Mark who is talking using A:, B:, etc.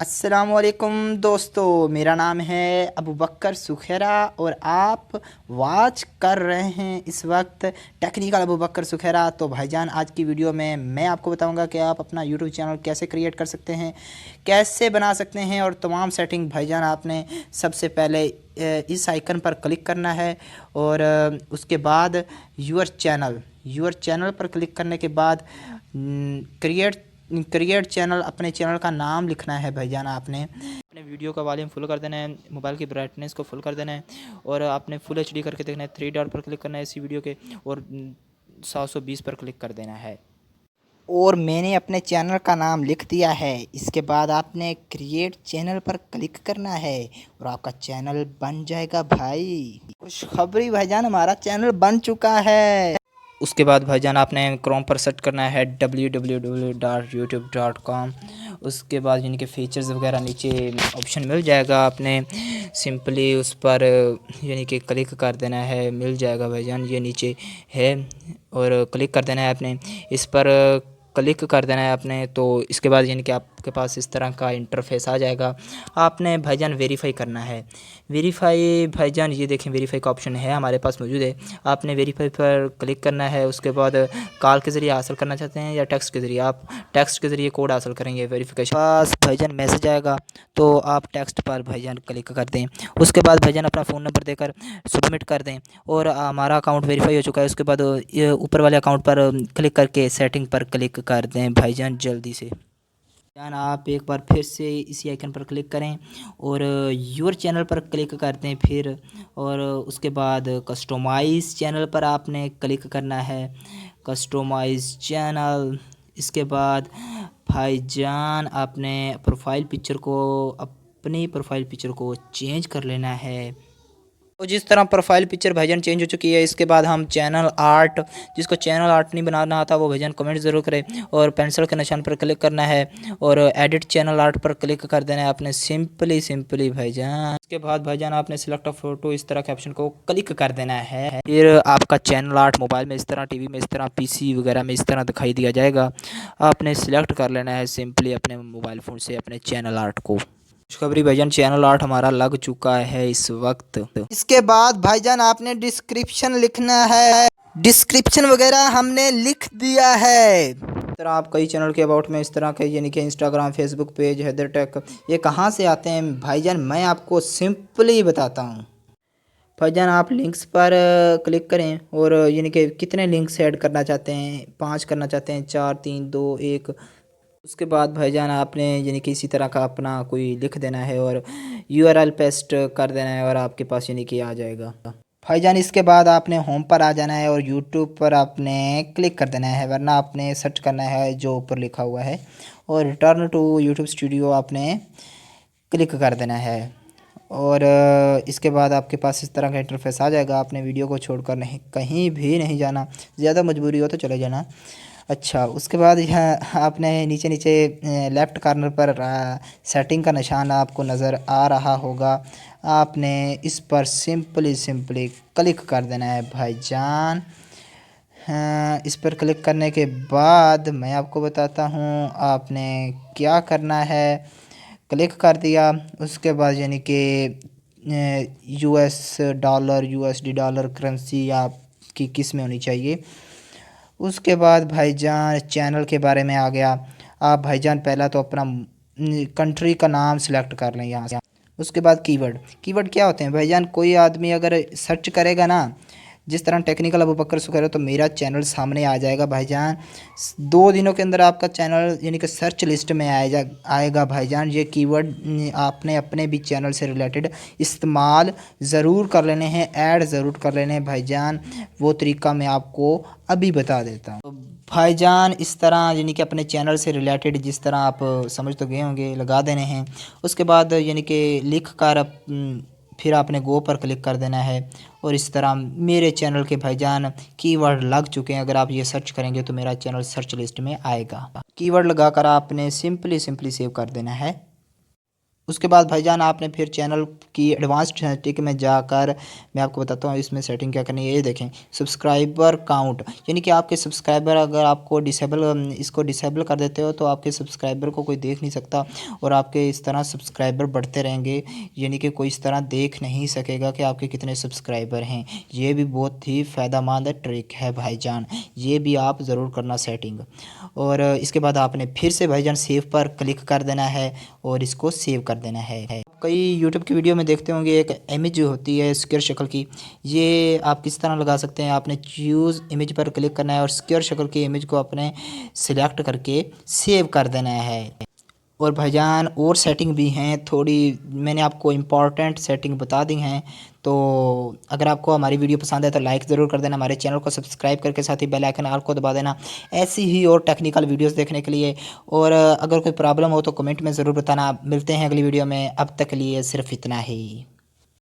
A: अस्सलाम वालेकुम दोस्तों, मेरा नाम है अबू बकर सुखैरा और आप वाच कर रहे हैं इस वक्त टेक्निकल अबू बकर सुखैरा। तो भाईजान, आज की वीडियो में मैं आपको बताऊंगा कि आप अपना यूट्यूब चैनल कैसे क्रिएट कर सकते हैं, कैसे बना सकते हैं और तमाम सेटिंग। भाईजान, आपने सबसे पहले इस आइकन पर क्लिक करना है और उसके बाद यूर चैनल पर क्लिक करने के बाद क्रिएट चैनल, अपने चैनल का नाम लिखना है। भाईजान, आपने अपने वीडियो का वॉल्यूम फुल कर देना है, मोबाइल की ब्राइटनेस को फुल कर देना है और आपने फुल एचडी करके देखना है। 3 डॉट पर क्लिक करना है इसी वीडियो के और 720 पर क्लिक कर देना है। और मैंने अपने चैनल का नाम लिख दिया है। इसके बाद आपने क्रिएट चैनल पर क्लिक करना है और आपका चैनल बन जाएगा। भाई खुशखबरी भाईजान, हमारा चैनल बन चुका है। उसके बाद भाईजान, आपने क्रोम पर सर्च करना है www.youtube.com। उसके बाद इनके फीचर्स वगैरह नीचे ऑप्शन मिल जाएगा, आपने सिंपली उस पर यानी कि क्लिक कर देना है, मिल जाएगा भाईजान। ये नीचे है और क्लिक कर देना है आपने, इस पर क्लिक कर देना है आपने। तो इसके बाद यानी कि आपके पास इस तरह का इंटरफेस आ जाएगा। आपने भाईजान वेरीफाई करना है। वेरीफाई भाईजान, ये देखें वेरीफाई का ऑप्शन है हमारे पास मौजूद है। आपने वेरीफाई पर क्लिक करना है। उसके बाद कॉल के ज़रिए हासिल करना चाहते हैं या टेक्स्ट के ज़रिए, आप टेक्स्ट के ज़रिए कोड हासिल करेंगे वेरीफिकेशन। पास भाईजान मैसेज आएगा तो आप टेक्स्ट पर भाईजान क्लिक कर दें। उसके बाद भाईजान अपना फ़ोन नंबर देकर सबमिट कर दें और हमारा अकाउंट वेरीफाई हो चुका है। उसके बाद ये ऊपर वाले अकाउंट पर क्लिक करके सेटिंग पर क्लिक कर दें भाईजान जल्दी से। भाईजान, आप एक बार फिर से इसी आइकन पर क्लिक करें और योर चैनल पर क्लिक कर दें फिर, और उसके बाद कस्टमाइज़ चैनल पर आपने क्लिक करना है, कस्टमाइज़ चैनल। इसके बाद भाईजान, आपने अपनी प्रोफाइल पिक्चर को चेंज कर लेना है। तो जिस तरह प्रोफाइल पिक्चर भाईजान चेंज हो चुकी है, इसके बाद हम चैनल आर्ट, जिसको चैनल आर्ट नहीं बनाना आता वो भाईजान कमेंट ज़रूर करें और पेंसिल के निशान पर क्लिक करना है और एडिट चैनल आर्ट पर क्लिक कर देना है आपने सिंपली भाईजान। इसके बाद भाईजान, आपने सिलेक्ट अ फोटो, इस तरह के ऑप्शन को क्लिक कर देना है। फिर आपका चैनल आर्ट मोबाइल में इस तरह, टीवी में इस तरह, पीसी वगैरह में इस तरह दिखाई दिया जाएगा। आपने सिलेक्ट कर लेना है सिंपली अपने मोबाइल फ़ोन से अपने चैनल आर्ट को। खुशखबरी भाईजान, चैनल आर्ट हमारा लग चुका है इस वक्त। इसके बाद भाईजान, आपने डिस्क्रिप्शन लिखना है। डिस्क्रिप्शन वगैरह हमने लिख दिया है। इस तरह आप कई चैनल के अबाउट में इस तरह के यानी कि Instagram, Facebook page, Haider tech, ये कहाँ से आते हैं भाईजान, मैं आपको सिंपली बताता हूँ। भाईजान, आप लिंक्स पर क्लिक करें और यानी कि कितने लिंक्स ऐड करना चाहते हैं, 5 करना चाहते हैं, 4, 3, 2, 1। उसके बाद भाईजान, आपने यानी कि इसी तरह का अपना कोई लिख देना है और यूआरएल पेस्ट कर देना है और आपके पास यानी कि आ जाएगा। भाईजान, इसके बाद आपने होम पर आ जाना है और यूट्यूब पर आपने क्लिक कर देना है, वरना आपने सर्च करना है जो ऊपर लिखा हुआ है और रिटर्न टू यूट्यूब स्टूडियो आपने क्लिक कर देना है। और इसके बाद आपके पास इस तरह का इंटरफेस आ जाएगा। आपने वीडियो को छोड़कर नहीं, कहीं भी नहीं जाना, ज़्यादा मजबूरी हो तो चले जाना। अच्छा, उसके बाद यहाँ आपने नीचे लेफ़्ट कॉर्नर पर सेटिंग का निशान आपको नज़र आ रहा होगा। आपने इस पर सिंपली क्लिक कर देना है भाईजान। हाँ, इस पर क्लिक करने के बाद मैं आपको बताता हूँ आपने क्या करना है। क्लिक कर दिया, उसके बाद यानी कि US dollar, USD dollar currency आपकी किस में होनी चाहिए। उसके बाद भाईजान, चैनल के बारे में आ गया। आप भाईजान पहला तो अपना कंट्री का नाम सिलेक्ट कर लें यहाँ से। उसके बाद कीवर्ड क्या होते हैं भाईजान, कोई आदमी अगर सर्च करेगा ना, जिस तरह टेक्निकल अबू बकर सुखैरा, तो मेरा चैनल सामने आ जाएगा भाईजान। 2 दिनों के अंदर आपका चैनल यानी कि सर्च लिस्ट में आएगा भाईजान। ये कीवर्ड आपने अपने भी चैनल से रिलेटेड इस्तेमाल ज़रूर कर लेने हैं, ऐड ज़रूर कर लेने हैं भाईजान। वो तरीका मैं आपको अभी बता देता हूँ। तो भाईजान, इस तरह यानी कि अपने चैनल से रिलेटेड जिस तरह आप समझ तो गए होंगे, लगा देने हैं। उसके बाद यानी कि लिख कर फिर आपने गो पर क्लिक कर देना है और इस तरह मेरे चैनल के भाईजान कीवर्ड लग चुके हैं। अगर आप ये सर्च करेंगे तो मेरा चैनल सर्च लिस्ट में आएगा। कीवर्ड लगाकर आपने सिंपली सेव कर देना है। उसके बाद भाईजान आपने फिर चैनल की एडवांस्ड सेटिंग में जाकर मैं आपको बताता हूँ इसमें सेटिंग क्या करनी है। ये देखें सब्सक्राइबर काउंट, यानी कि आपके सब्सक्राइबर अगर आपको इसको डिसेबल कर देते हो तो आपके सब्सक्राइबर को कोई देख नहीं सकता और आपके इस तरह सब्सक्राइबर बढ़ते रहेंगे, यानी कि कोई इस तरह देख नहीं सकेगा कि आपके कितने सब्सक्राइबर हैं। ये भी बहुत ही फ़ायदेमंद ट्रिक है भाईजान, ये भी आप ज़रूर करना सेटिंग। और इसके बाद आपने फिर से भाईजान सेव पर क्लिक कर देना है और इसको सेव कर देना है। कई यूट्यूब की वीडियो में देखते होंगे एक इमेज जो होती है स्क्वायर शक्ल की, ये आप किस तरह लगा सकते हैं। आपने चूज़ इमेज पर क्लिक करना है और स्क्वायर शक्ल की इमेज को अपने सिलेक्ट करके सेव कर देना है। और भाईजान और सेटिंग भी हैं थोड़ी, मैंने आपको इम्पॉर्टेंट सेटिंग बता दी हैं। तो अगर आपको हमारी वीडियो पसंद है तो लाइक ज़रूर कर देना, हमारे चैनल को सब्सक्राइब करके साथ ही बेल आइकन ऑल को दबा देना ऐसी ही और टेक्निकल वीडियोस देखने के लिए। और अगर कोई प्रॉब्लम हो तो कमेंट में ज़रूर बताना। मिलते हैं अगली वीडियो में, अब तक के लिए सिर्फ इतना ही।